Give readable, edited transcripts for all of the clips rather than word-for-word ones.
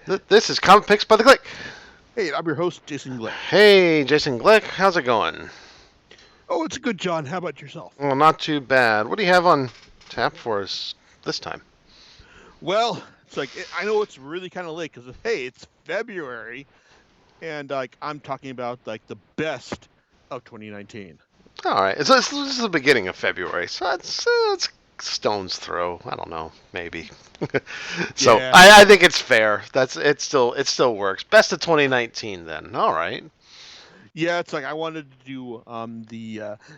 This is Comic Picks by the Click. Hey, I'm your host, Jason Glick. Hey, Jason Glick, how's it going? Oh, it's good, John. How about yourself? Well, not too bad. What do you have on tap for us this time? Well, it's like I know it's really kind of late because hey, it's February, and I'm talking about like the best of 2019. All right, this is the beginning of February, so it's stone's throw. I don't know, maybe. So Yeah, I think it's fair. It still works. Best of 2019, then. All right. yeah. It's like I wanted to do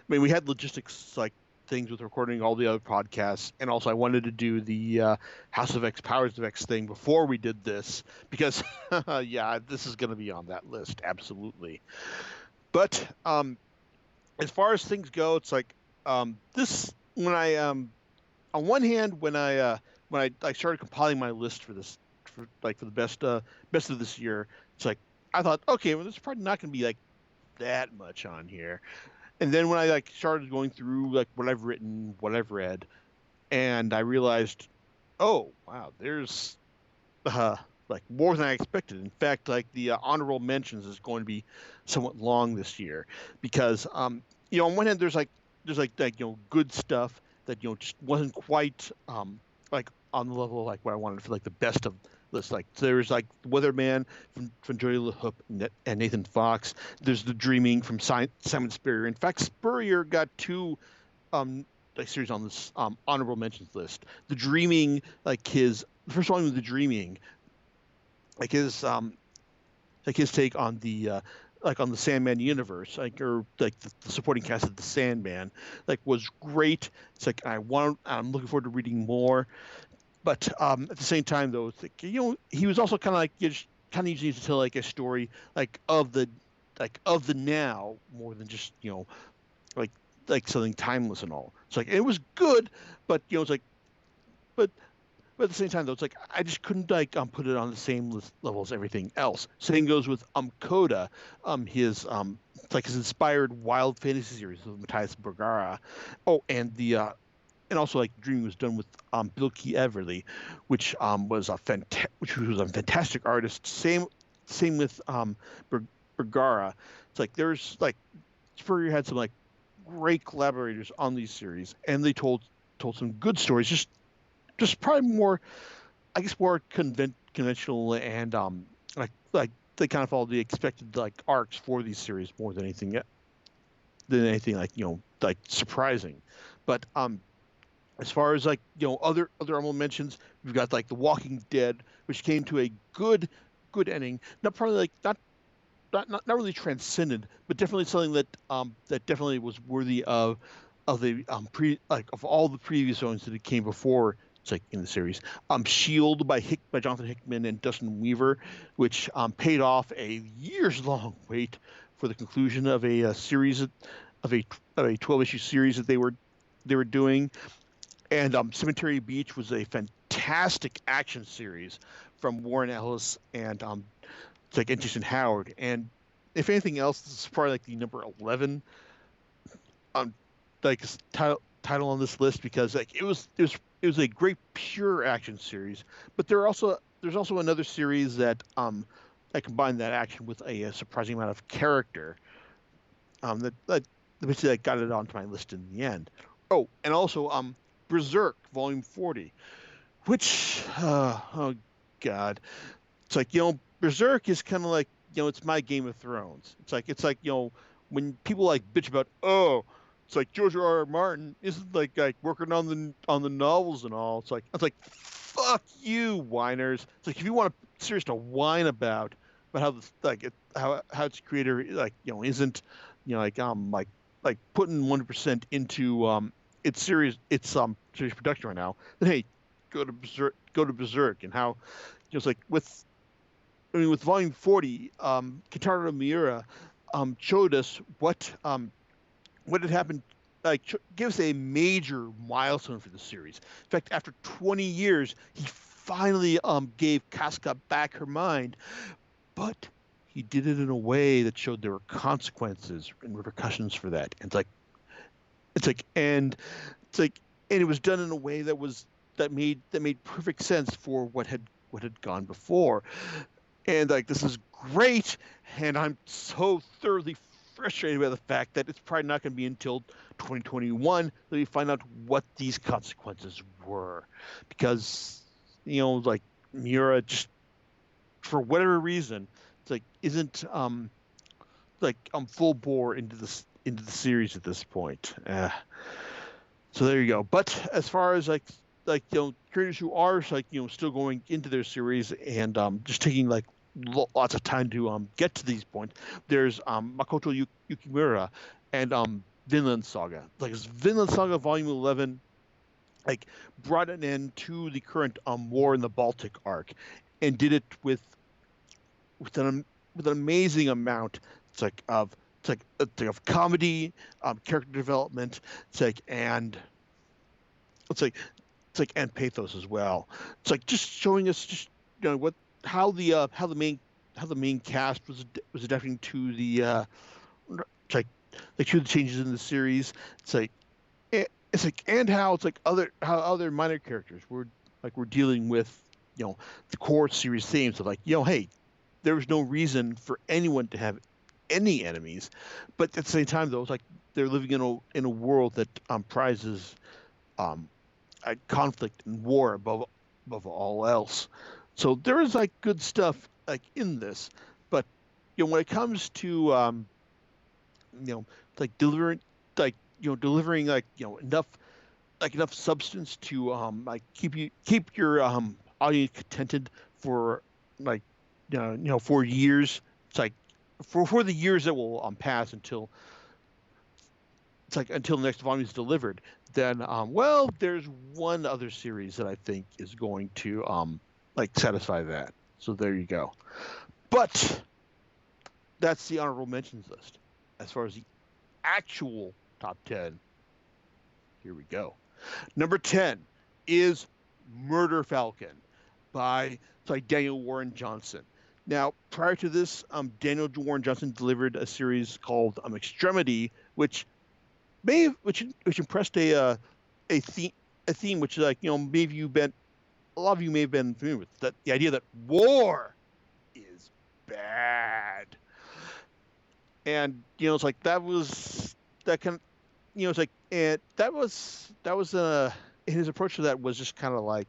we had logistics like things with recording all the other podcasts, and also I wanted to do the House of X, Powers of X thing before we did this because yeah, this is going to be on that list absolutely. But as far as things go, it's like this when I on one hand when I started compiling my list for this for the best of this year, it's like I thought, okay, well, there's probably not going to be like that much on here. And then when I like started going through like what I've written, what I've read, and I realized, oh wow, there's uh like more than I expected. In fact, like the honorable mentions is going to be somewhat long this year because on one hand there's like good stuff that just wasn't quite like on the level of like what I wanted for like the best of list. Like so there's like Weatherman from Jody LaHoop and Nathan Fox. There's The Dreaming from Simon Spurrier. In fact, Spurrier got two like series on this honorable mentions list. The Dreaming, like his the first one was The Dreaming, like his take on the like on the Sandman universe, like or like the supporting cast of the Sandman, like was great. It's like I'm looking forward to reading more, but at the same time though, it's like, he was also kind of like just kind of using it to tell like a story like of the now more than just like something timeless and all. It's like it was good, but it's like but but at the same time, though, it's like I just couldn't like put it on the same level as everything else. Same goes with Coda, his it's like his inspired wild fantasy series with Matthias Bergara. Oh, and also like Dreaming was done with Bill Key Everly, which was a fantastic artist. Same with Bergara. It's like there's like Spurrier had some like great collaborators on these series, and they told some good stories. Just probably more, I guess, more conventional and like they kind of follow the expected like arcs for these series more than anything like like surprising. But as far as like other honorable mentions, we've got like The Walking Dead, which came to a good ending. Not probably like not really transcended, but definitely something that definitely was worthy of the pre like of all the previous ones that it came before. It's like in the series, Shield by Jonathan Hickman and Dustin Weaver, which paid off a years long wait for the conclusion of a series of a 12 issue series that they were doing. And Cemetery Beach was a fantastic action series from Warren Ellis and it's like and Jason Howard. And if anything else, this is probably like the number 11 um like title on this list because like it was a great pure action series, but there's also another series that combined that action with a surprising amount of character that basically like, got it onto my list in the end. Oh, and also Berserk Volume 40, which oh god, it's like Berserk is kind of like it's my Game of Thrones. It's like when people like bitch about it's like George R. R. Martin isn't like working on the novels and all. It's like fuck you whiners. It's like if you want a series to whine about how this like how its creator like isn't like putting 100% into its series production right now, then hey, go to Berserk and how it's like with Volume 40, Kitaro Miura showed us what had happened. Like, gives a major milestone for the series. In fact, after 20 years, he finally gave Casca back her mind, but he did it in a way that showed there were consequences and repercussions for that. And it's like, and it's like, and it was done in a way that made perfect sense for what had what had gone before. And like this is great, and I'm so thoroughly frustrated by the fact that it's probably not going to be until 2021 that we find out what these consequences were, because like Miura just for whatever reason, it's like isn't like I'm full bore into the series at this point. So there you go. But as far as creators who are like still going into their series and just taking like lots of time to get to these points, there's Makoto Yukimura and Vinland Saga. Like Vinland Saga Volume 11 like brought an end to the current war in the Baltic arc and did it with an amazing amount of comedy, character development, it's like and pathos as well. It's like just showing us just what how the main cast was adapting to the it's like to the changes in the series. It's like it's like and how it's like other minor characters we're dealing with the core series themes of like hey, there was no reason for anyone to have any enemies, but at the same time though it's like they're living in a world that prizes um conflict and war above all else. So there is like good stuff like in this, but when it comes to like delivering enough substance to like keep your audience contented for like for years. It's like for the years that will pass until until the next volume is delivered. Then well, there's one other series that I think is going to like satisfy that. So there you go. But that's the honorable mentions list. As far as the actual top 10, here we go. Number 10 is Murder Falcon by Daniel Warren Johnson. Now, prior to this, Daniel Warren Johnson delivered a series called Extremity, which impressed a theme which maybe a lot of you may have been familiar with, that the idea that war is bad. And it's like that was that kind of it's like and that was his approach to that was just kind of like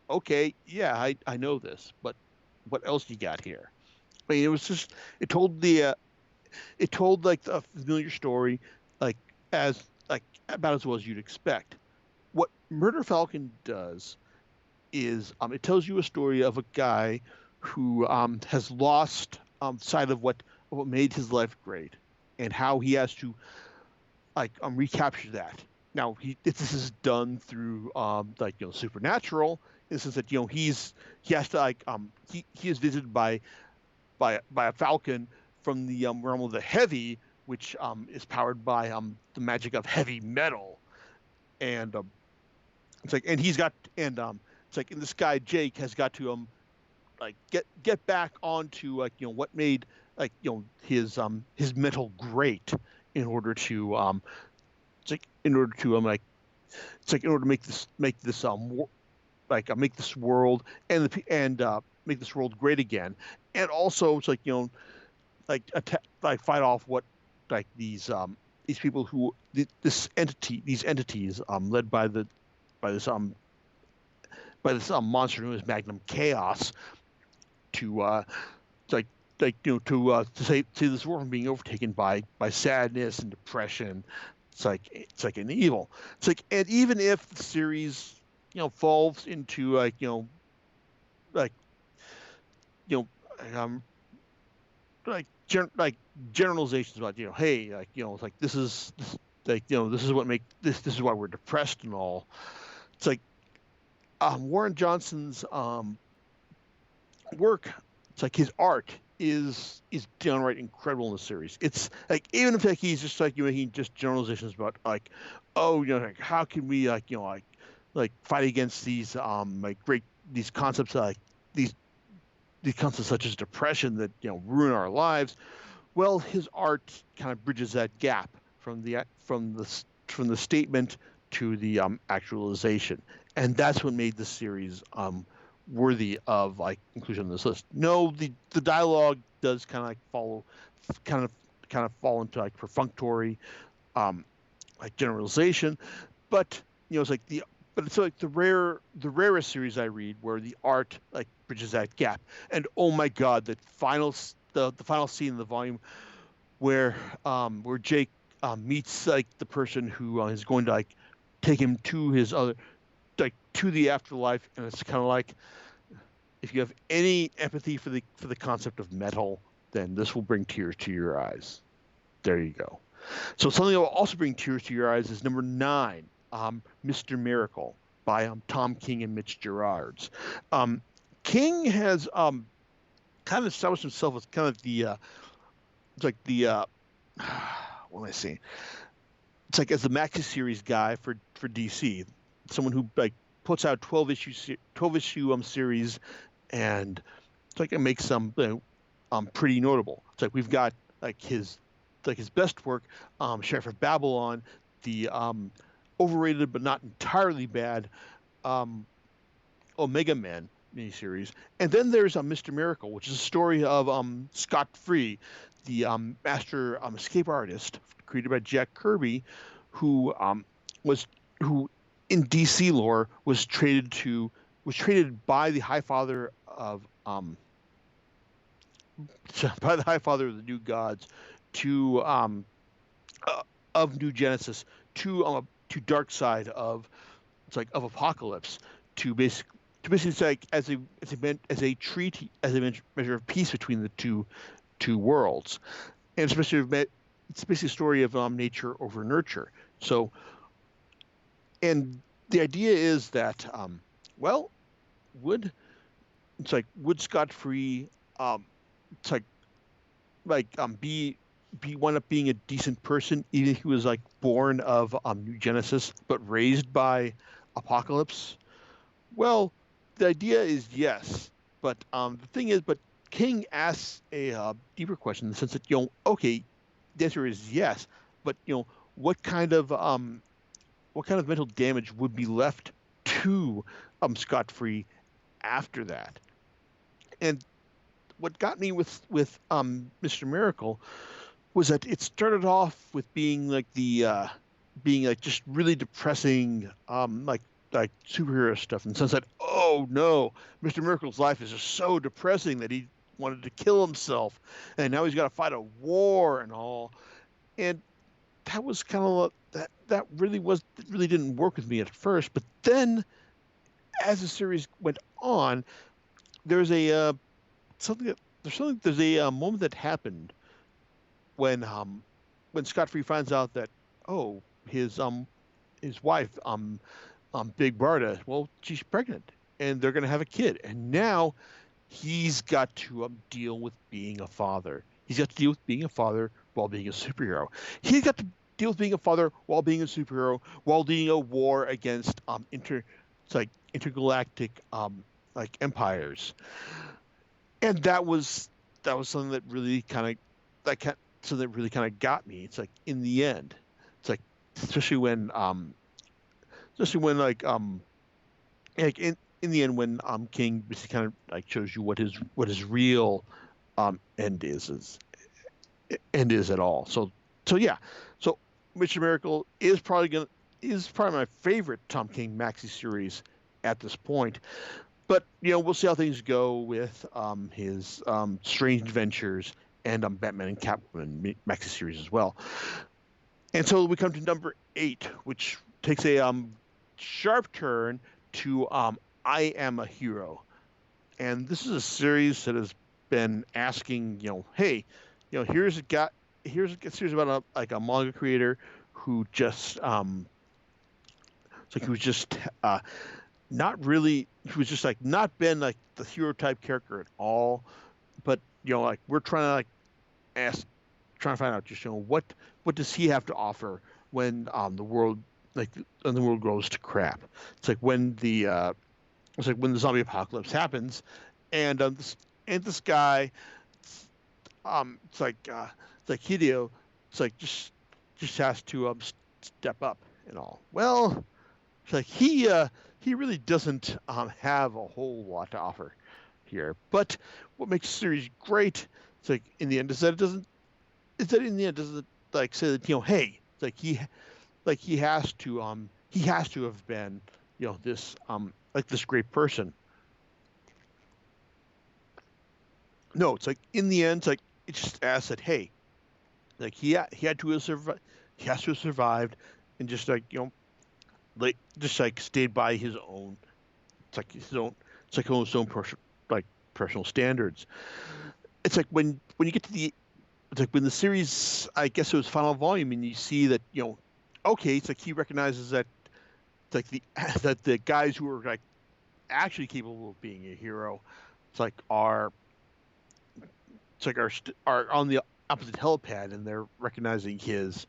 okay, yeah, I know this, but what else you got here? I mean, it was just it told like a familiar story like as like about as well as you'd expect. What Murder Falcon does is it tells you a story of a guy who has lost sight of what made his life great and how he has to recapture that. Now this is done through supernatural. This is that he has to he is visited by a falcon from the realm of the heavy, which is powered by the magic of heavy metal, and it's like and he's got and it's like and this guy Jake has got to get back onto what made his metal great in order to in order to in order to make this make this world and make this world great again, and also it's fight off what these people who these entities led by this monster known as Magnum Chaos to to save this world from being overtaken by sadness and depression. It's like an evil. It's like and even if the series falls into like generalizations about hey it's like this is this is what make this is why we're depressed and all. It's like Warren Johnson's work. It's like his art is downright incredible in the series. It's like even if he's just making just generalizations about how can we fight against these great these concepts these concepts such as depression that ruin our lives. Well, his art kind of bridges that gap from the statement to the actualization, and that's what made the series worthy of like inclusion on this list. No, the dialogue does kind of like kind of fall into like perfunctory, um, like generalization, but it's like but it's like the rarest series I read where the art like bridges that gap. And oh my God, the final scene in the volume where Jake meets like the person who is going to like take him to his other like to the afterlife, and it's kind of like if you have any empathy for the concept of metal, then this will bring tears to your eyes. There you go. So something that will also bring tears to your eyes is number 9, Mr. Miracle by Tom King and Mitch Gerards. King has kind of established himself as kind of the it's like the what am I saying? It's like as the maxi series guy for DC, someone who like puts out 12 issue series, and it's like it makes some pretty notable. It's like we've got like his best work, Sheriff of Babylon, the overrated but not entirely bad Omega Man miniseries, and then there's Mr. Miracle, which is a story of Scott Free, the master escape artist created by Jack Kirby, who was who in DC lore was traded by the High Father of the New Gods to of New Genesis to Dark Side of of Apocalypse to basically it's like as a treaty, as a measure of peace between the two worlds, and it's basically a story of nature over nurture. So, and the idea is that well, would Scott Free it's be wind up being a decent person, even if he was like born of New Genesis but raised by Apocalypse? Well, the idea is yes, but the thing is, but King asks a deeper question in the sense that okay, the answer is yes, but what kind of mental damage would be left to Scott Free after that? And what got me with Mr. Miracle was that it started off with being like being like just really depressing like superhero stuff in the sense that oh no, Mr. Miracle's life is just so depressing that he wanted to kill himself, and now he's got to fight a war and all, and that was kind of that really didn't work with me at first. But then as the series went on, there's a there's a moment that happened when Scott Free finds out that his wife Big Barda, well, she's pregnant and they're going to have a kid, and now he's got to deal with being a father. He's got to deal with being a father while being a superhero. He's got to deal with being a father while being a superhero while leading a war against intergalactic like empires, and that was something that really kind of got me. It's like in the end, it's like especially when in the end when King basically kind of like shows you what his real end is at all. So yeah. So Mr. Miracle is probably my favorite Tom King maxi series at this point. But we'll see how things go with his Strange Adventures and Batman and Catwoman maxi series as well. And so we come to number 8, which takes a sharp turn to I Am a Hero. And this is a series that has been asking, hey, here's a series about a manga creator who just he was just not been like the hero type character at all. But like we're trying to find out just what does he have to offer when the world goes to crap. It's like when the zombie apocalypse happens, and this guy, it's like Hideo, it's like just has to step up and all. Well, it's like he he really doesn't have a whole lot to offer here. But what makes the series great, it's like in the end, is that it doesn't. Is that in the end doesn't like say that hey, it's like he has to have been this like this great person. No, it's like in the end, it's like it just asks that hey, like he had to have survived, he has to have survived, and just like like just like stayed by his own. It's like his own. It's like his own like personal standards. It's like when you get to the it's like when the series, I guess it was final volume, and you see that okay, it's like he recognizes that it's like the that the guys who are like actually capable of being a hero, it's like are on the opposite helipad, and they're recognizing his,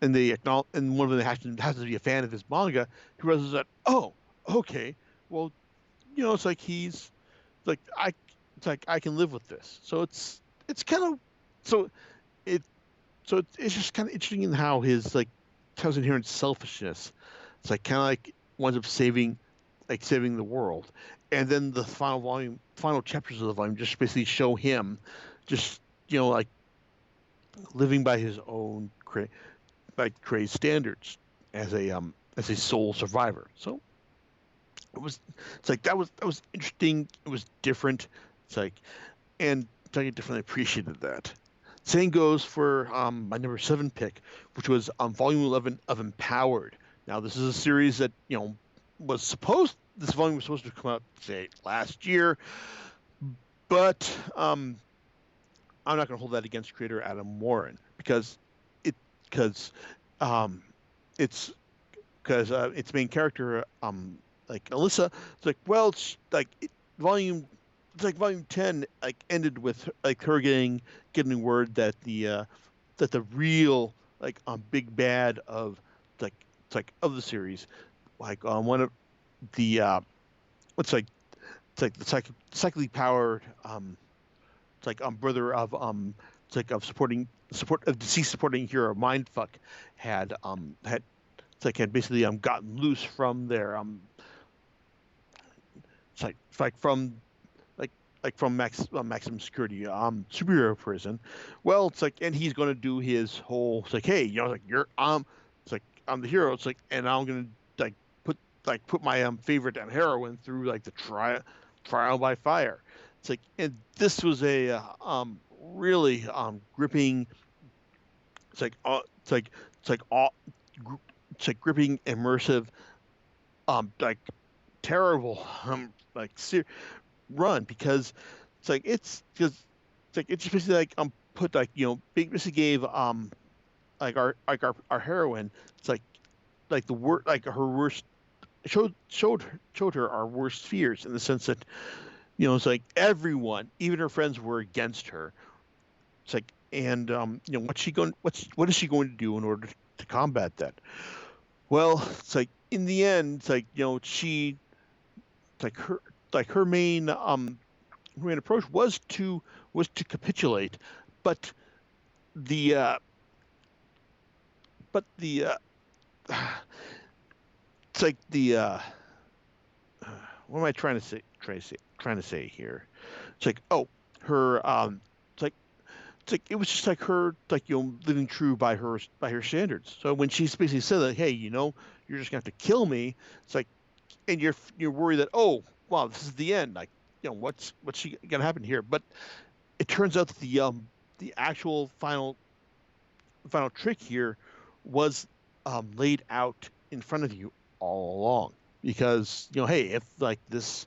and they acknowledge, and one of them has to be a fan of his manga, who realizes that okay, well it's like he's like I it's like I can live with this. So it's kind of so it it's just kind of interesting in how his like his inherent selfishness. It's like kind of like winds up saving the world, and then the final chapters of the volume just basically show him just like living by his own like crazed standards as a sole survivor. So it's like that was interesting. It was different. It's like and I definitely appreciated that. Same goes for my number 7 pick, which was volume 11 of Empowered. Now, this is a series that this volume was supposed to come out, say, last year, but I'm not going to hold that against creator Adam Warren it because um, it's its main character like Alyssa. It's like volume volume 10 like ended with like her getting word that the real like big bad of like it's like of the series like one of the it's like the psychically powered it's like brother of it's like of support of deceased supporting hero Mindfuck had it's like had basically gotten loose from their it's like from from maximum security superhero prison. Well, it's like and he's going to do his whole it's like hey like you're it's like I'm the hero. It's like and I'm going to put my favorite heroine through like the trial by fire. It's like and this was a really gripping. It's like it's like all it's like gripping immersive like terrible run because it's like it's just basically like put like basically gave our heroine it's like the word like her worst showed her our worst fears in the sense that it's like everyone even her friends were against her. It's like and what is she going to do in order to combat that? Well, it's like in the end it's like she it's like her main approach was to capitulate, but the but the it's like the what am I trying to say here? It's like her it's like it was just like her like living true by her standards. So when she basically said that hey you're just gonna have to kill me, it's like and you're worried that wow this is the end like what's she gonna happen here, but it turns out that the actual final trick here was laid out in front of you all along because hey if this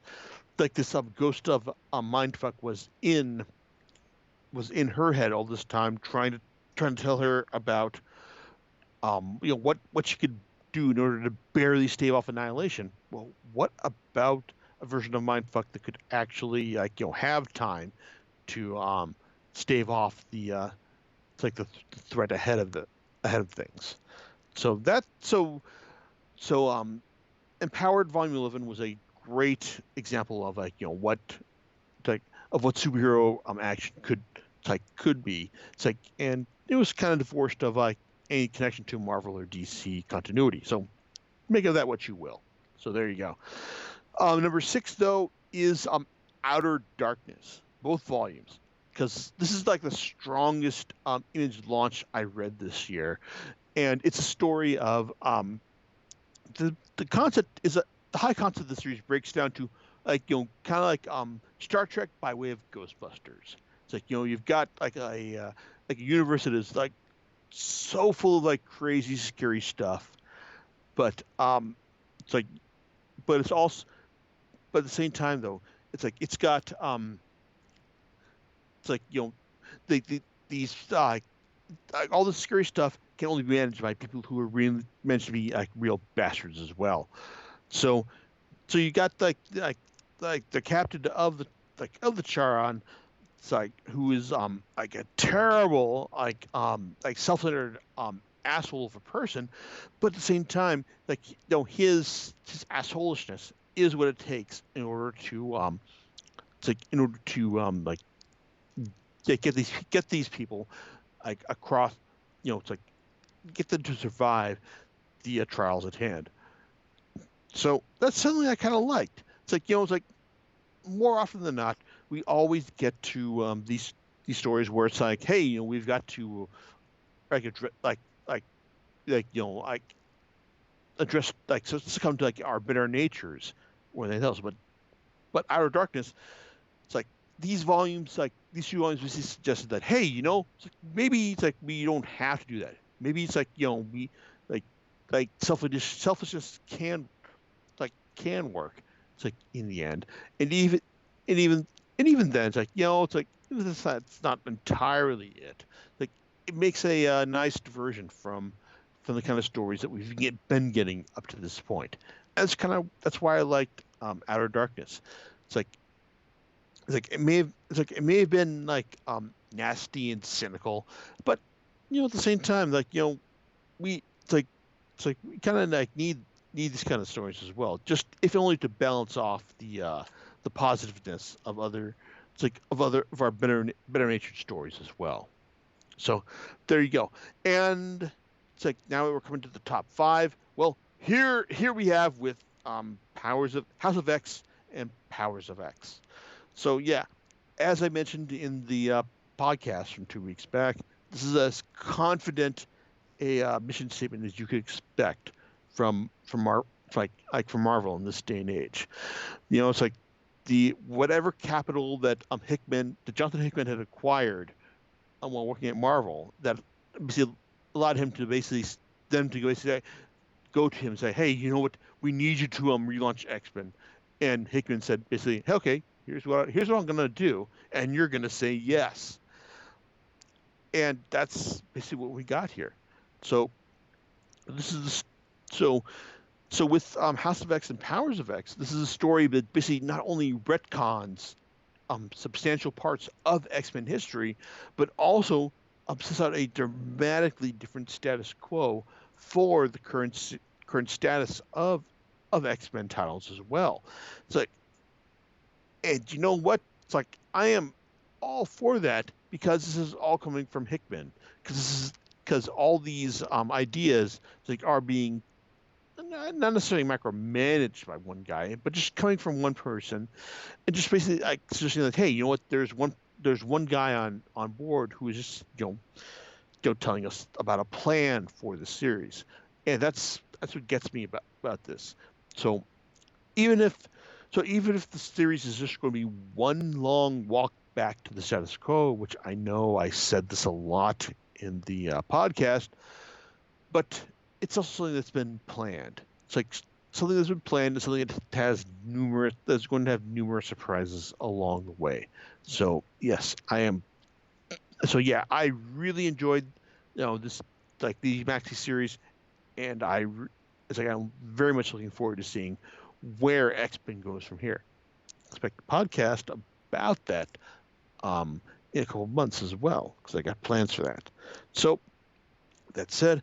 ghost of mindfuck was in her head all this time trying to tell her about what she could do in order to barely stave off annihilation. Well, what about a version of mindfuck that could actually like have time to stave off the it's like the threat ahead of things. So that empowered volume 11 was a great example of like what like of what superhero action could be. It's like and it was kind of divorced of like any connection to Marvel or DC continuity. So make of that what you will. So there you go. Number 6 though is Outer Darkness, both volumes, because this is like the strongest Image launch I read this year, and it's a story of the concept is the high concept of the series breaks down to like kind of like Star Trek by way of Ghostbusters. It's like you've got like a universe that is like so full of like crazy scary stuff, but it's like but it's also but at the same time though it's like it's got it's like the these like all the scary stuff can only be managed by people who are really meant to be like real bastards as well. So so you got like the captain of the Charon, it's like who is like a terrible like self-centered asshole of a person, but at the same time like his assholishness is what it takes in order to like get these people like across it's like get them to survive the trials at hand. So that's something I kind of liked. It's like it's like more often than not, we always get to these stories where it's like, hey, we've got to like like like address like so succumb to like our bitter natures or anything else. But Outer Darkness, it's like these 2 volumes basically suggested that hey, it's like, maybe it's like we don't have to do that. Maybe it's like we like selfishness can work. It's like in the end, and and even and even then, it's like it's like it's not entirely it. Like it makes a nice diversion from the kind of stories that been getting up to this point. That's why I liked Outer Darkness. It's like it may have been like nasty and cynical, but at the same time like we it's like we kind of like need these kind of stories as well, just if only to balance off the positiveness of other of our better natured stories as well. So there you go. And it's like now we're coming to the top 5. Well, here we have with Powers of House of X and Powers of X. So yeah, as I mentioned in the podcast from 2 weeks back, this is as confident a mission statement as you could expect from from Marvel in this day and age. It's like the whatever capital that Jonathan Hickman had acquired while working at Marvel that basically allowed him to basically them to go to him and say, hey, you know what, we need you to relaunch X-Men, and Hickman said basically, hey, okay, here's what I'm gonna do, and you're gonna say yes, and that's basically what we got here. So this is so so with House of X and Powers of X, this is a story that basically not only retcons substantial parts of X-Men history, but also sets out a dramatically different status quo for the current status of X-Men titles as well. It's like, and you know what? It's like I am all for that because this is all coming from Hickman. Because all these ideas like are being not necessarily micromanaged by one guy, but just coming from one person, and just basically like suggesting like, hey, you know what? There's one guy on board who is just telling us about a plan for the series, and that's what gets me about this. So even if even if the series is just going to be one long walk back to the status quo, which I know I said this a lot in the podcast, but it's also something that's been planned. It's like something that's been planned and something that's going to have numerous surprises along the way. So yes, I am. So yeah, I really enjoyed this like the Maxi series, and it's like I'm very much looking forward to seeing where X-Men goes from here. Expect a podcast about that in a couple of months as well, because I got plans for that. So that said,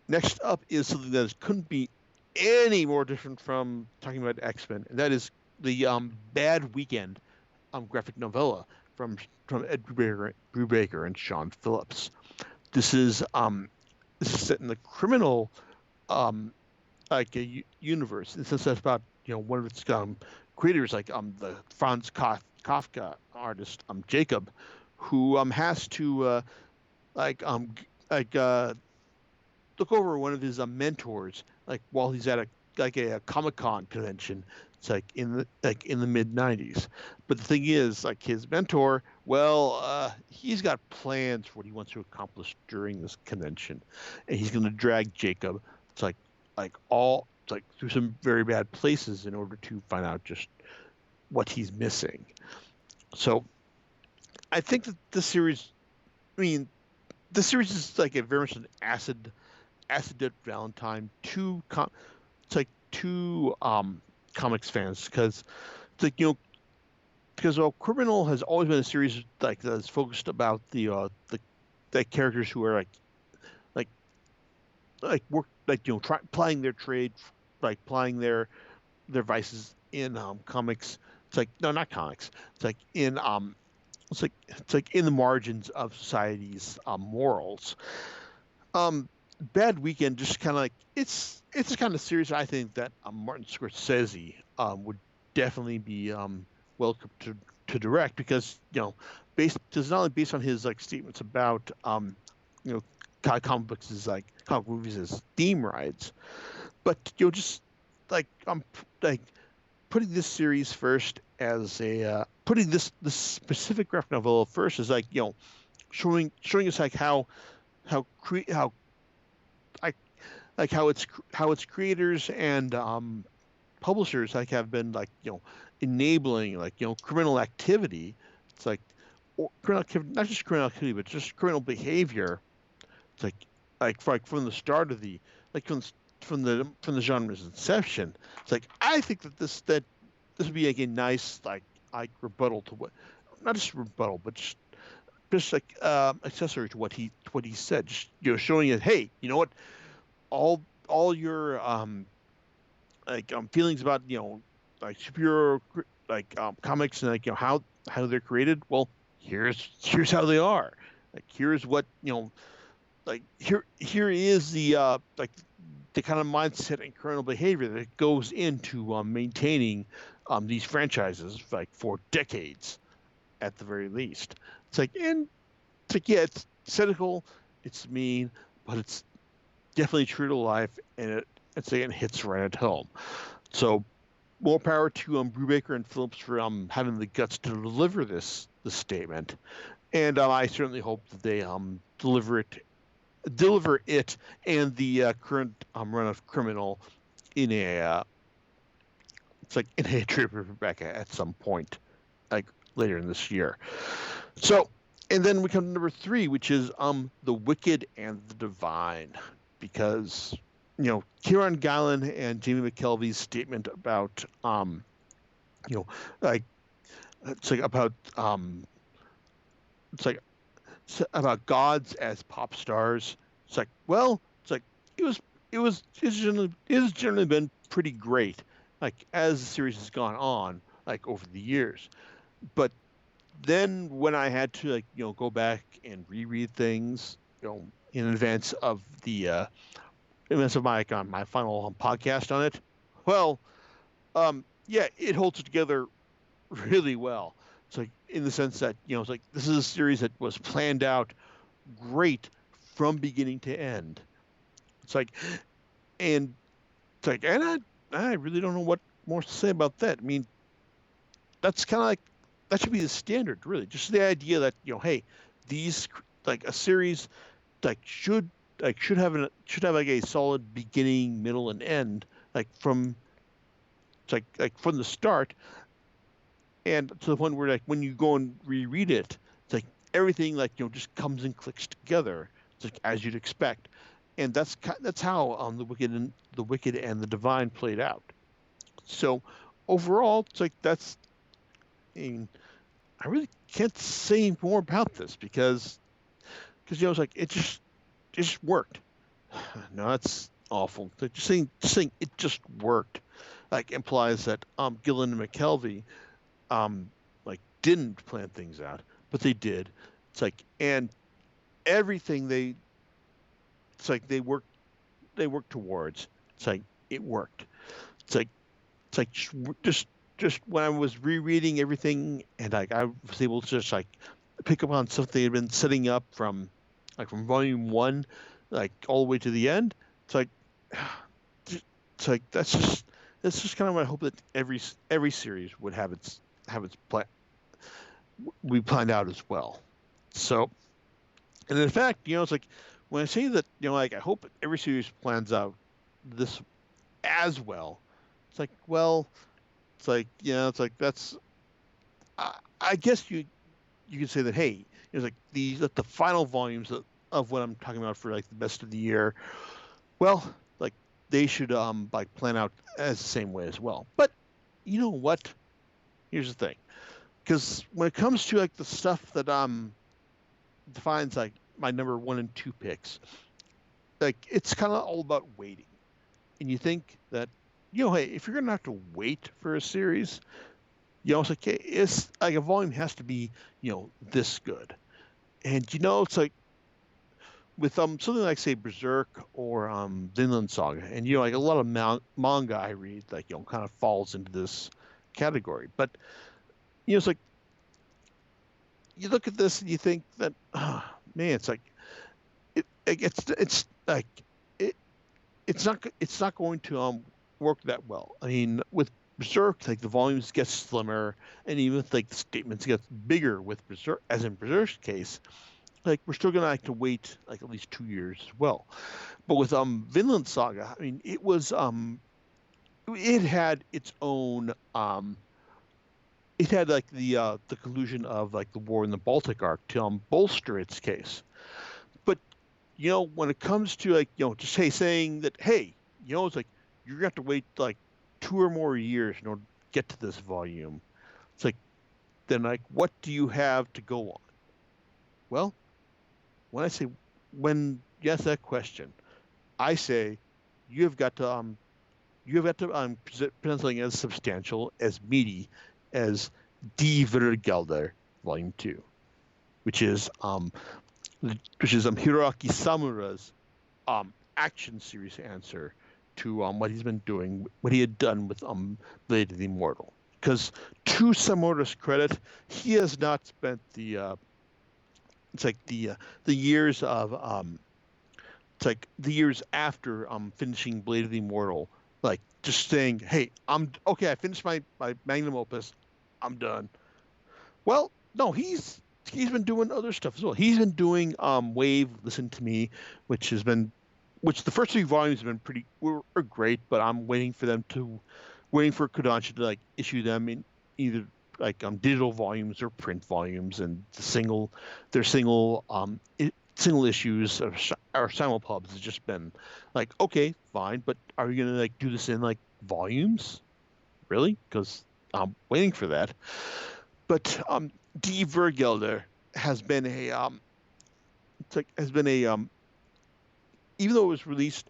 next up is something that couldn't be any more different from talking about X-Men, and that is the Bad Weekend graphic novella from Ed Brubaker and Sean Phillips. This is set in the criminal um, like a universe. And since that's about one of its creators, like the Franz Kafka artist Jacob, who has to like like look over one of his mentors like while he's at a Comic-Con convention. It's like in the mid '90s. But the thing is, like his mentor, well, he's got plans for what he wants to accomplish during this convention, and he's going to drag Jacob. It's like through some very bad places in order to find out just what he's missing. So I think that the series, I mean, the series is like a very much an acid Valentine it's like two comics fans because it's like because Criminal has always been a series like that's focused about the characters who are like work plying their trade, like plying their vices in comics. It's like no, not comics. It's like in it's like in the margins of society's morals. Um, Bad Weekend just kind of like it's the kind of series I think that Martin Scorsese would definitely be welcome to direct because based it's not only based on his like statements about you know comic books is like comic movies as theme rides, but just like like putting this series first as a putting this specific graphic novel first is like showing us like how like how its creators and publishers like have been like enabling like criminal activity. It's like or criminal activity, not just criminal activity, but just criminal behavior. It's like from the start of the like from the genre's inception. It's like I think that this would be like a nice like rebuttal to what not just rebuttal, but just like accessory to what he said. Just showing it. Hey, you know what? All your feelings about like superhero comics and like how they're created. Well, here's how they are. Like here's what like here is the kind of mindset and criminal behavior that goes into maintaining these franchises like for decades at the very least. It's like and it's like yeah, it's cynical, it's mean, but it's definitely true to life, and it hits right at home. So more power to Brubaker and Phillips for having the guts to deliver this statement, and I certainly hope that they deliver it and the current run of Criminal in a it's like in a trip with Rebecca at some point like later in this year. So and then we come to number three, which is the Wicked and the Divine, because Kieran Gillen and Jamie McKelvey's statement about you know like it's like about it's like about gods as pop stars. It's like well, it's like it was it has generally been pretty great like as the series has gone on like over the years, but then when I had to go back and reread things, in advance of my final podcast on it, well, yeah, it holds it together really well. It's like in the sense that it's like this is a series that was planned out great from beginning to end. It's like and it's like and I really don't know what more to say about that. I mean, that's kind of like that should be the standard, really. Just the idea that hey, these like a series should have like a solid beginning, middle, and end, like from like from the start, and to the point where like when you go and reread it, it's like everything like just comes and clicks together. It's like as you'd expect, and that's how the Wicked and the Divine played out. So overall, it's like that's I mean, I really can't say more about this because it's like it just worked. No, that's awful. Just saying it just worked like implies that Gillen and McKelvey like didn't plan things out, but they did. It's like and everything it's like they work towards. It's like it worked. It's like just when I was rereading everything, and like I was able to just like pick up on stuff they had been setting up from volume one, like all the way to the end. It's like it's like that's just kind of what I hope that every series would have its plan we planned out as well. So, and in fact, it's like when I say that, like I hope every series plans out this as well. It's like, well, it's like, it's like I guess you could say that, hey, it's like the final volumes of what I'm talking about for like the best of the year. Well, like they should like plan out as the same way as well. But you know what? Here's the thing, because when it comes to like the stuff that defines like my number one and two picks, like it's kind of all about waiting. And you think that, hey, if you're gonna have to wait for a series, it's like, hey, it's like a volume has to be, this good. And it's like with something like say Berserk or Vinland Saga, and like a lot of manga I read, like kind of falls into this category. But it's like you look at this and you think that, man, it's like it's like it it's not going to work that well. I mean, with Berserk, like the volumes get slimmer, and even if, like the statements get bigger with Berserk, as in Berserk's case, like we're still gonna have to wait like at least 2 years as well. But with Vinland Saga, I mean, it had its own it had like the conclusion of like the war in the Baltic arc to bolster its case. But when it comes to like just saying that, hey, it's like you're gonna have to wait like 2 or more years in order to get to this volume. It's like, then like what do you have to go on? Well, when I say when you ask that question, I say you have got to present something as substantial, as meaty as Die Vergelder Volume Two, which is Hiroaki Samura's action series answer to what he's been doing, what he had done with Blade of the Immortal. Because to Samura's credit, he has not spent it's like the years of it's like the years after finishing Blade of the Immortal, like just saying, "Hey, I'm okay. I finished my magnum opus. I'm done." Well, no, he's been doing other stuff as well. He's been doing Wave, Listen to Me, which has been which the first three volumes have been are great, but I'm waiting for Kodansha to like issue them in either like digital volumes or print volumes, and their single issues or simulpubs has just been like, okay, fine, but are you gonna like do this in like volumes? Really? Because I'm waiting for that. But Die Vergelder has been a has been a even though it was released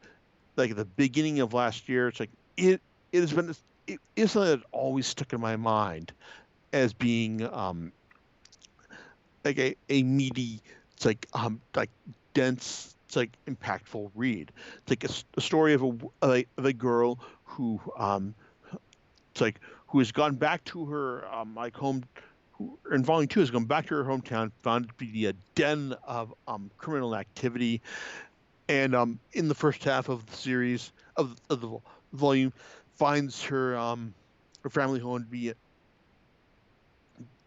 like at the beginning of last year, it's like it has been it is something that always stuck in my mind as being like a meaty, it's like dense, it's like impactful read. It's like a story of a girl who it's like who has gone back to her like home who in volume two has gone back to her hometown, found it to be a den of criminal activity, and in the first half of the series of the volume finds her family home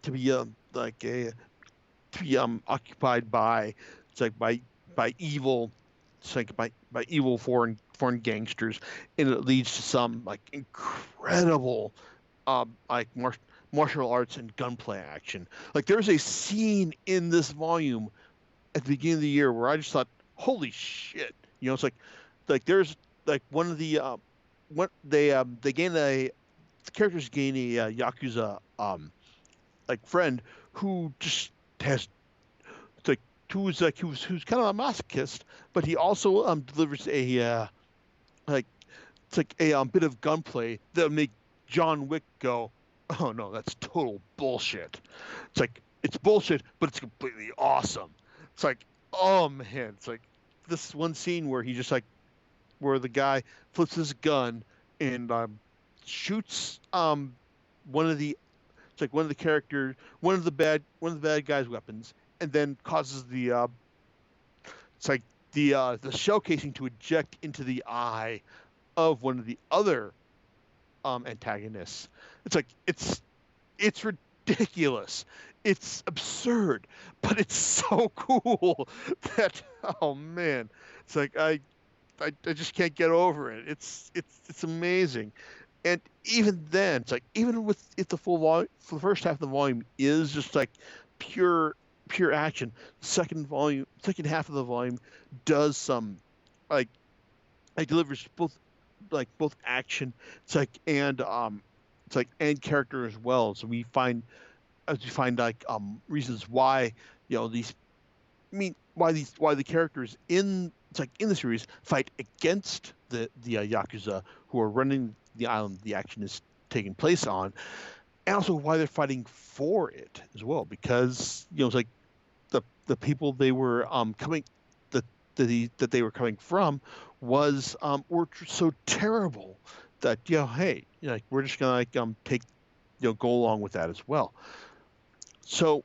to be like a to be occupied by it's like by evil it's like by evil foreign gangsters, and it leads to some like incredible like martial arts and gunplay action. Like there's a scene in this volume at the beginning of the year where I just thought, holy shit, it's like there's like one of the what they gain a the characters gain a yakuza like friend who just has it's like who's kind of a masochist, but he also delivers a like it's like a bit of gunplay that'll make John Wick go, oh no, that's total bullshit. It's like it's bullshit, but it's completely awesome. It's like, oh man, it's like this one scene where he just like where the guy flips his gun and shoots one of the it's like one of the characters one of the bad guys' weapons, and then causes it's like the shell casing to eject into the eye of one of the other antagonists. It's like it's ridiculous. It's absurd, but it's so cool that oh man, it's like I just can't get over it. It's amazing. And even then, it's like even with if the full volume for the first half of the volume is just like pure pure action, second half of the volume does some like it delivers both action, it's like and character as well. So we find like reasons why these why the characters in the series fight against the yakuza who are running the island the action is taking place on, and also why they're fighting for it as well, because it's like the people they were coming that that they were coming from was were so terrible that hey, like we're just gonna like take go along with that as well. So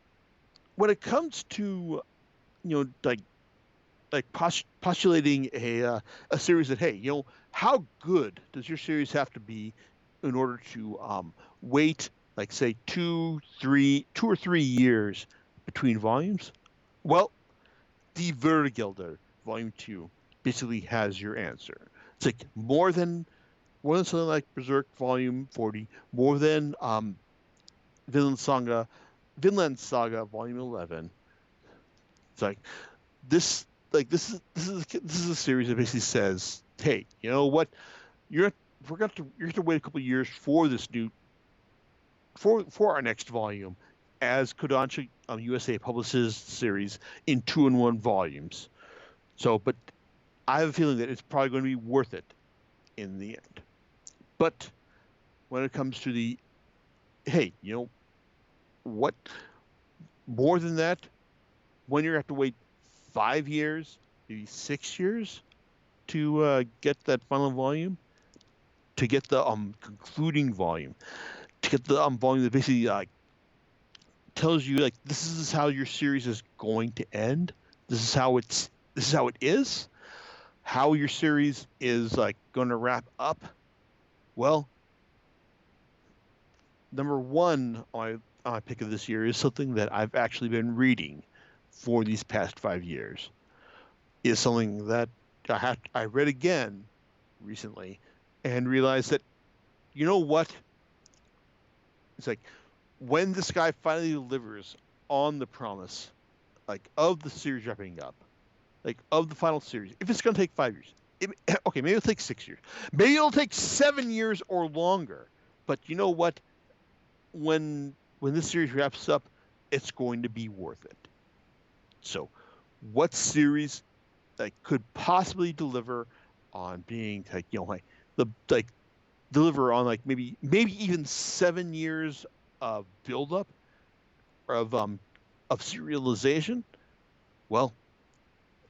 when it comes to like postulating a series that hey how good does your series have to be in order to wait like say 2 or 3 years between volumes? Well, the Vergilder Volume 2 basically has your answer. It's like more than something like Berserk Volume 40, more than Vinland Saga Vinland Saga Volume 11. It's like this this is a series that basically says, hey, you know what? You're you're going to wait a couple of years for this new for our next volume, as Kodansha USA publishes the series in 2-in-1 volumes. So, but I have a feeling that it's probably going to be worth it in the end. But when it comes to the hey, what more than that, when you have to wait 5 years, maybe 6 years to get that final volume, to get the concluding volume, to get the volume that basically tells you like this is how your series is going to end. This is how it is. How your series is like going to wrap up. Well, number one on my pick of this year is something that I've actually been reading for these past 5 years. Is something that I read again recently and realized that you know what? It's like when this guy finally delivers on the promise, like of the series wrapping up, like of the final series, if it's going to take 5 years, okay, maybe it'll take 6 years, maybe it'll take 7 years or longer. But you know what? When this series wraps up, it's going to be worth it. So, what series like could possibly deliver on being like like the like deliver on like maybe even 7 years of build up of serialization? Well,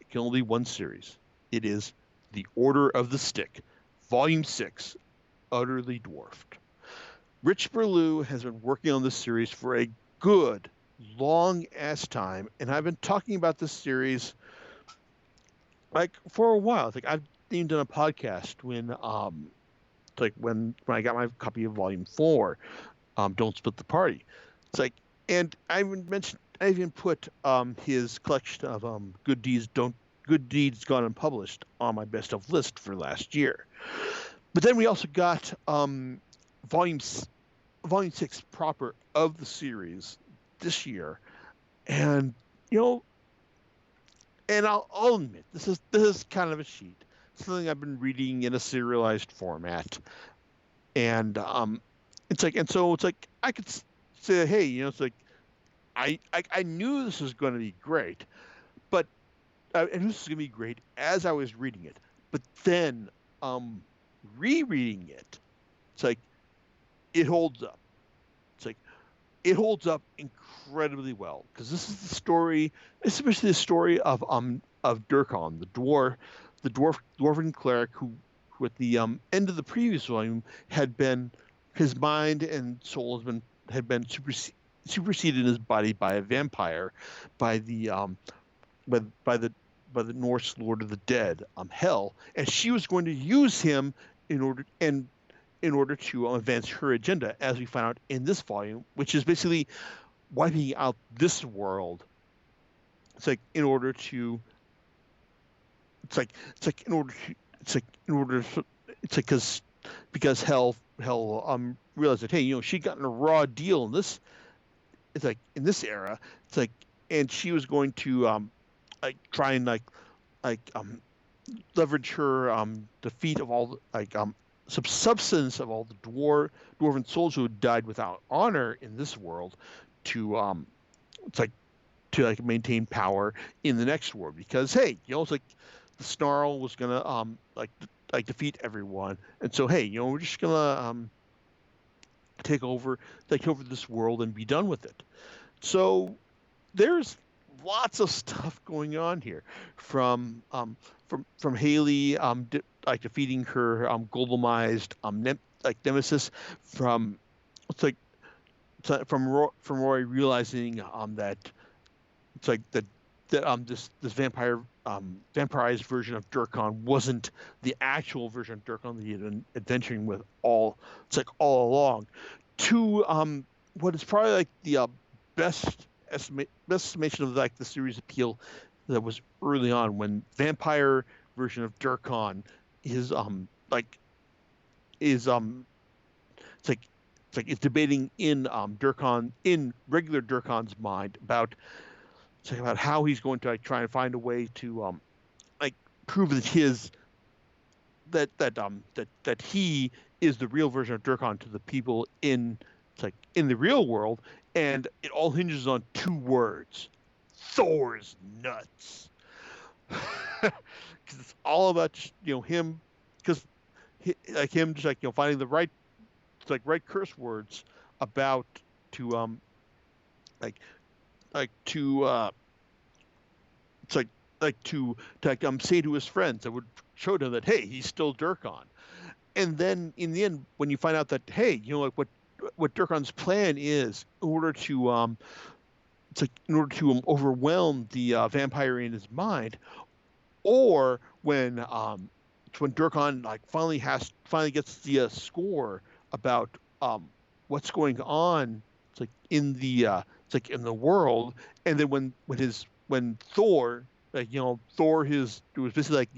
it can only be one series. It is The Order of the Stick, Volume 6, Utterly Dwarfed. Rich Berlew has been working on this series for a good long ass time, and I've been talking about this series like for a while. Like I've even done a podcast when I got my copy of Volume 4, Don't Split the Party. It's like, and I even put his collection of Good Deeds Gone Unpublished on my best of list for last year. But then we also got volume volume 6 proper of the series this year, and and I'll admit this is kind of a sheet, something I've been reading in a serialized format, and so it's like I could say, hey, it's like I knew this was going to be great, but I knew this was going to be great as I was reading it, but then rereading it, it's like it holds up. It's like it holds up incredibly well because this is the story, especially the story of Durkon, the dwarf, the dwarven cleric who at the end of the previous volume had been his mind and soul had been superseded in his body by a vampire, by the by, by the by the Norse Lord of the Dead, Hel, and she was going to use him in order to advance her agenda, as we find out in this volume, which is basically wiping out this world. It's like in order to. It's like in order to. It's like in order. To, it's like because Hel realized that, hey, she got in a raw deal in this. It's like in this era. It's like, and she was going to like try and like leverage her defeat of all substance of all the dwarven souls who had died without honor in this world to it's like to like maintain power in the next world, because hey, it's like the snarl was gonna like defeat everyone, and so hey, we're just gonna take over this world and be done with it. So there's lots of stuff going on here, from Haley like defeating her golemized like nemesis, from it's like from Roy realizing that it's like that this vampirized version of Durkon wasn't the actual version of Durkon that he had been adventuring with all along, to what is probably like the best estimation of like the series appeal that was early on, when vampire version of Durkon is like is it's debating in Durkon, in regular Durkon's mind, about about how he's going to like try and find a way to like prove that that he is the real version of Durkon to the people in in the real world, and it all hinges on two words: Thor's nuts. Because it's all about him, because like him just like finding the right curse words about to like to it's to like say to his friends that would show him that, hey, he's still Durkon. And then in the end, when you find out that, hey, like what Durkon's plan is in order to overwhelm the vampire in his mind, or when Durkon like finally gets the score about what's going on, it's like in the world, and then when Thor, like Thor, it was basically like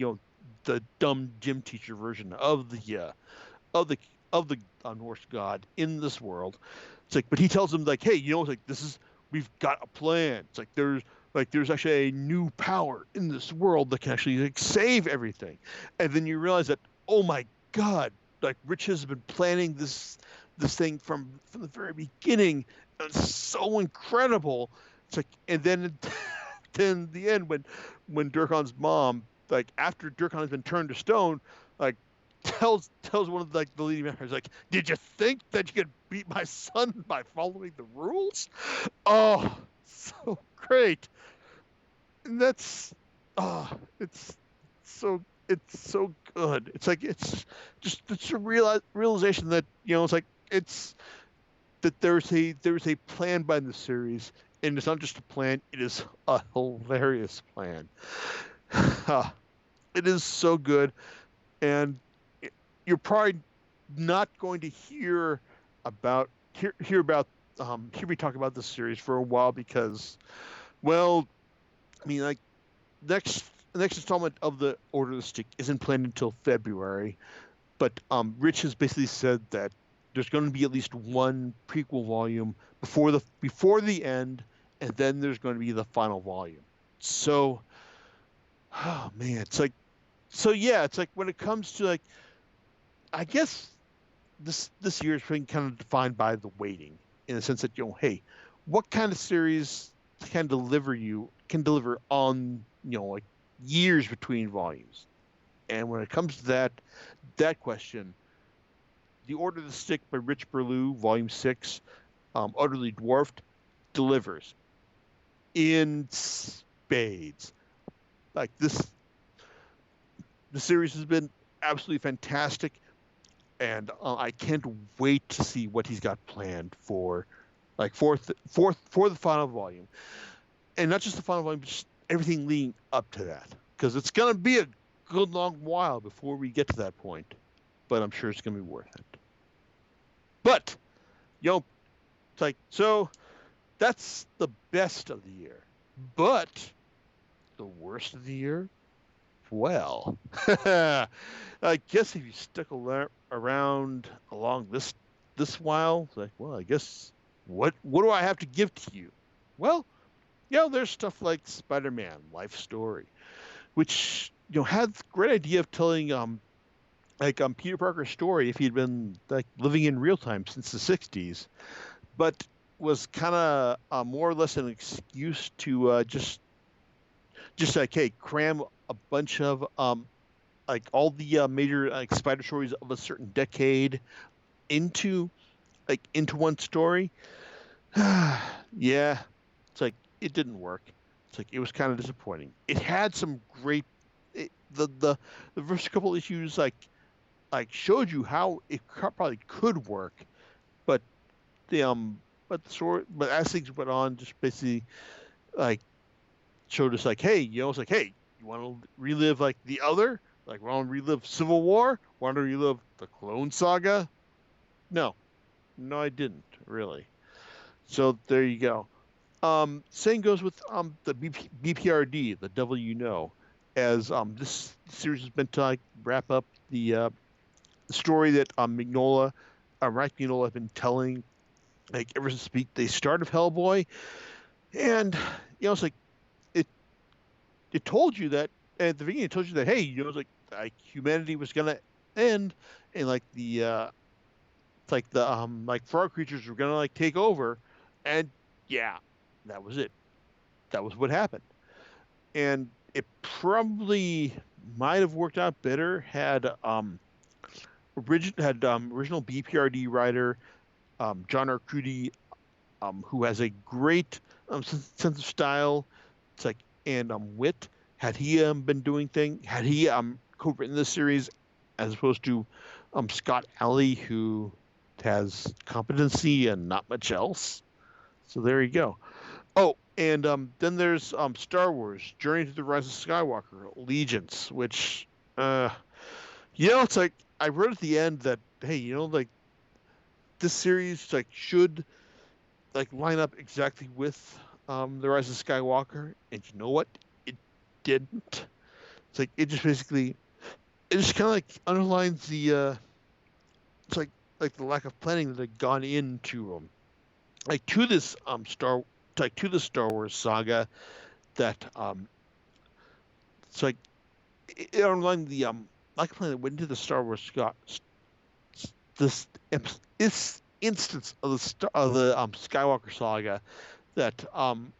the dumb gym teacher version of of the the Norse god in this world. It's like, but he tells him like, hey, it's like we've got a plan. It's like there's actually a new power in this world that can actually like save everything. And then you realize that, oh my god, like Rich has been planning this thing from the very beginning. It's so incredible. It's like, and then then the end, when Durkon's mom, like after Durkon has been turned to stone, like tells one of the leading members, like, did you think that you could beat my son by following the rules? Oh, so great. And that's it's so good. It's like it's a realization that it's like it's that there's a plan by the series, and it's not just a plan, it is a hilarious plan. It is so good, and you're probably not going to hear me talk about this series for a while, because, well, I mean, like, the next installment of the Order of the Stick isn't planned until February, but Rich has basically said that there's going to be at least one prequel volume before the end, and then there's going to be the final volume. So, oh man, it's like, so yeah, it's like when it comes to like, I guess this year is being kind of defined by the waiting, in the sense that hey, what kind of series can deliver on like years between volumes, and when it comes to that question, The Order of the Stick by Rich Burlew, Volume 6, Utterly Dwarfed, delivers in spades. Like this, the series has been absolutely fantastic, and I can't wait to see what he's got planned for, like for the final volume, and not just the final volume, but just everything leading up to that, because it's gonna be a good long while before we get to that point, but I'm sure it's gonna be worth it. But you know, it's like so that's the best of the year, but the worst of the year. Well, I guess if you stuck around along this while, it's like, well, I guess what do I have to give to you? Well, there's stuff like Spider-Man Life Story, which had the great idea of telling Peter Parker's story if he'd been like living in real time since the '60s, but was kind of more or less an excuse to just like, hey, cram a bunch of like all the major like spider stories of a certain decade into into one story. Yeah, it's like it didn't work. It's like it was kind of disappointing. It had some great the first couple issues showed you how it probably could work, but the but as things went on, just basically like showed us like, hey, it's like, hey, you want to relive like the other, like want to relive Civil War, want to relive the Clone Saga? No, no, I didn't really. So there you go. Same goes with the BPRD, the Devil You Know, as this series has been to like wrap up the story that Mike Mignola have been telling like ever since the start of Hellboy, and it's like it it told you that at the beginning. It told you that, hey, it's like humanity was gonna end, and like it's like the like frog creatures were gonna like take over, and yeah, that was it. That was what happened, and it probably might have worked out better had original BPRD writer John Arcudi, who has a great sense of style. It's like and wit. Had he been doing had he co-written this series as opposed to Scott Alley, who has competency and not much else. So there you go. Oh, and then there's Star Wars: Journey to the Rise of Skywalker, Allegiance, which it's like I wrote at the end that, hey, like this series like should like line up exactly with the Rise of Skywalker, and you know what? It didn't. It's like it just kind of like underlines the it's like the lack of planning that had gone into like to this to the Star Wars saga that it's like it underlined the lack of planning that went into the Star Wars this this instance of the Skywalker saga that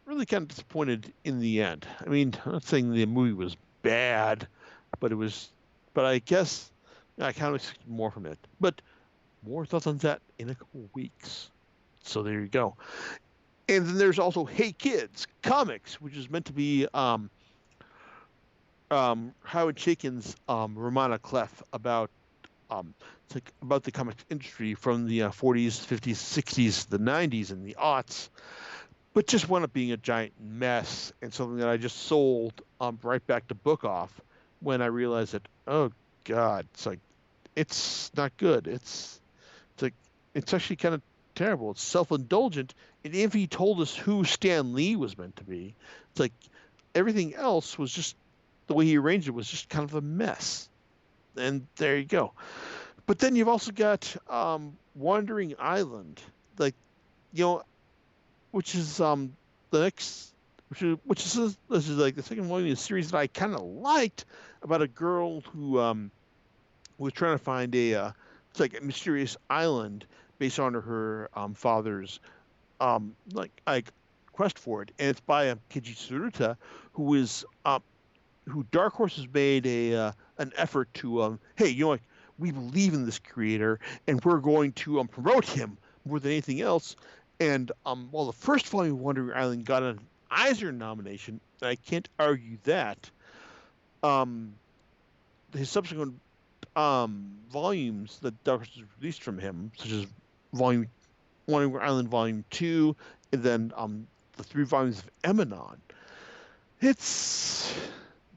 really kind of disappointed in the end. I mean, I'm not saying the movie was bad, but it was, but I guess I kind of expected more from it. But more thoughts on that in a couple of weeks. So there you go. And then there's also Hey Kids Comics, which is meant to be Howard Chaykin's Romana Clef about it's like about the comic industry from the 40s, 50s, 60s, the 90s, and the aughts, but just wound up being a giant mess and something that I just sold right back to Book Off when I realized that, oh God, it's like it's not good. It's like it's actually kind of terrible. It's self-indulgent. And if he told us who Stan Lee was meant to be, it's like everything else was just the way he arranged it was just kind of a mess. And there you go. But then you've also got Wandering Island, like you know, which is the next, this is like the second one in the series that I kind of liked about a girl who was trying to find it's like a mysterious island based on her father's like quest for it, and it's by Keiji Tsuruta, who is who Dark Horse has made an effort to hey, like we believe in this creator and we're going to promote him more than anything else. And while the first volume of Wandering Island got an Eisner nomination, and I can't argue that. Um, his subsequent volumes that Dark Horse released from him, such as Volume Wandering Island Volume 2, and then the 3 volumes of Emanon. It's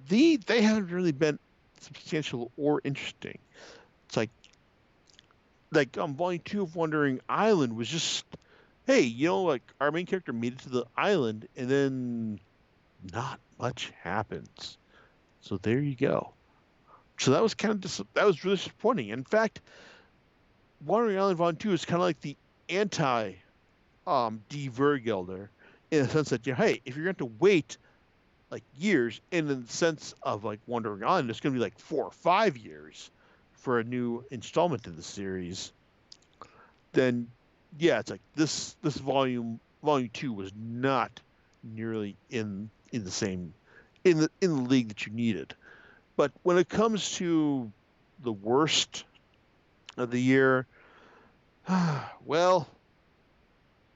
they haven't really been substantial or interesting. It's like Volume 2 of Wandering Island was just, hey, like our main character made it to the island and then not much happens. So there you go. So that was that was really disappointing. In fact, Wandering Island Volume 2 is kind of like the anti D Vergelder, in the sense that, hey, if you're going to wait like years, and in the sense of like Wandering Island, it's going to be like 4 or 5 years for a new installment in the series, then yeah, it's like this volume 2 was not nearly in the same in the league that you needed. But when it comes to the worst of the year, well,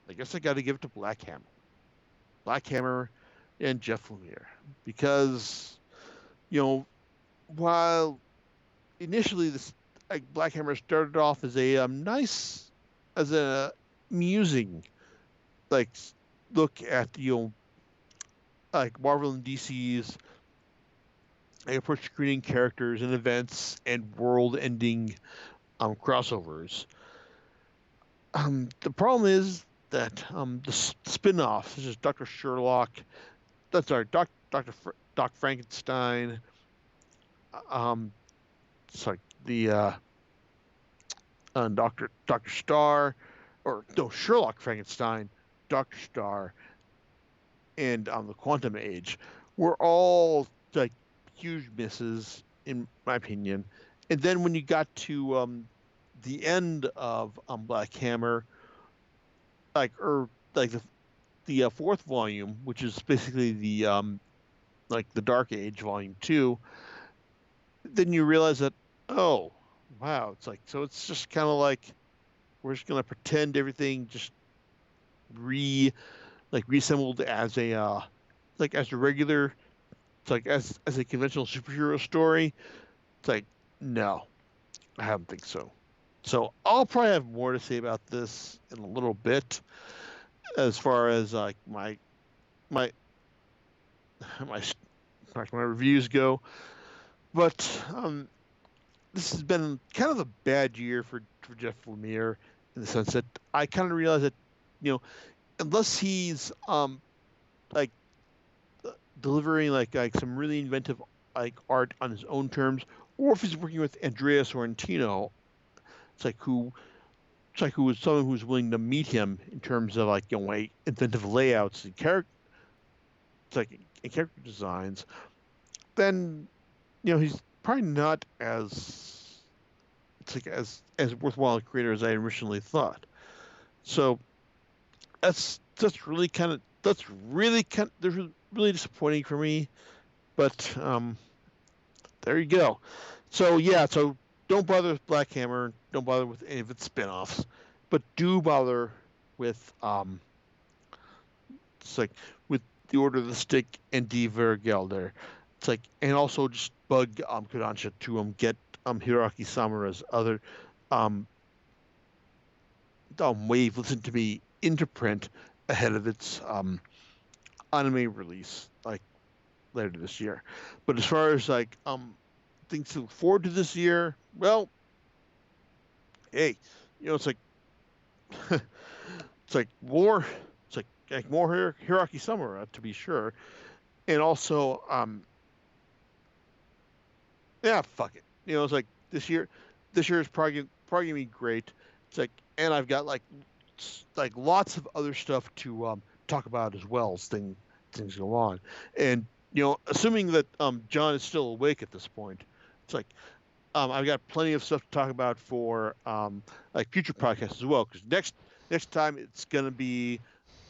I guess I got to give it to Black Hammer, and Jeff Lemire, because while initially this like Black Hammer started off as a as a musing like look at like Marvel and DC's approach to creating characters and events and world-ending crossovers. The problem is that the spin-offs, such as Doctor Sherlock, that's our Doc Frankenstein, um, sorry, the Doctor Star, or no, Sherlock Frankenstein, Doctor Star, and the Quantum Age were all like huge misses in my opinion. And then when you got to the end of Black Hammer, like the fourth volume, which is basically the like the Dark Age Volume 2, then you realize that, oh wow, it's like, so it's just kind of like we're just gonna pretend everything just reassembled as a like as a regular, it's like as a conventional superhero story. It's like, no, I don't think so. So I'll probably have more to say about this in a little bit, as far as like my my my reviews go. But this has been kind of a bad year for Jeff Lemire, in the sense that I kind of realize that, unless he's like delivering like some really inventive like art on his own terms, or if he's working with Andrea Sorrentino, it's like who is someone who's willing to meet him in terms of like like inventive layouts and character designs, then he's probably not as as worthwhile a creator as I originally thought. So that's really disappointing for me. But there you go. So yeah, so don't bother with Black Hammer. Don't bother with any of its spin-offs, but do bother with it's like with the Order of the Stick and Die Vergelder. It's like, and also just bug Kodansha to get Hiroaki Samura's other um Wave Listen to Me into print ahead of its anime release like later this year. But as far as like things to look forward to this year, well, hey, it's like it's like more like more Hiroaki Samura, to be sure, and also yeah, fuck it. It's like this year is probably gonna be great. It's like, and I've got like lots of other stuff to talk about as well as things go on. And assuming that John is still awake at this point, it's like I've got plenty of stuff to talk about for like future podcasts as well. Because next time it's gonna be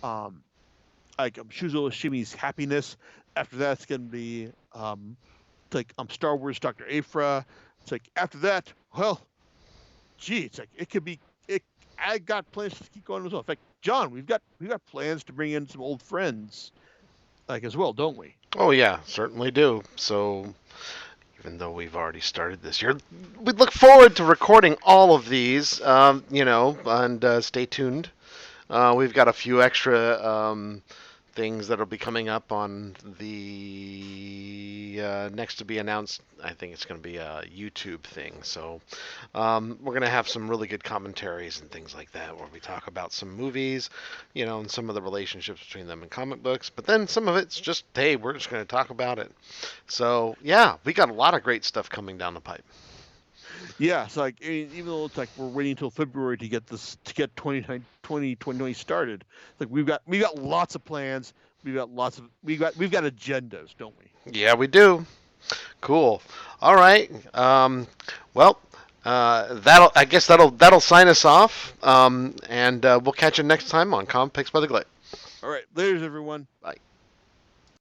like Shuzo Ishimi's Happiness. After that, it's gonna be it's like Star Wars Dr. Aphra. It's like after that, well, gee, it's like it could be it. I got plans to keep going as well. In fact, John, we've got plans to bring in some old friends like as well, don't we? Oh yeah, certainly do. So even though we've already started this year. We look forward to recording all of these, and stay tuned. We've got a few extra things that'll be coming up on the next to be announced. I think it's going to be a YouTube thing. So we're going to have some really good commentaries and things like that where we talk about some movies, and some of the relationships between them and comic books. But then some of it's just, hey, we're just going to talk about it. So yeah, we got a lot of great stuff coming down the pipe. Yeah, it's like even though it's like we're waiting until February to get 2020 started, it's like we've got lots of plans. We've got agendas, don't we? Yeah, we do. Cool. All right. Well, that'll sign us off. And we'll catch you next time on Comic Picks by the Glade. All right, later, everyone. Bye.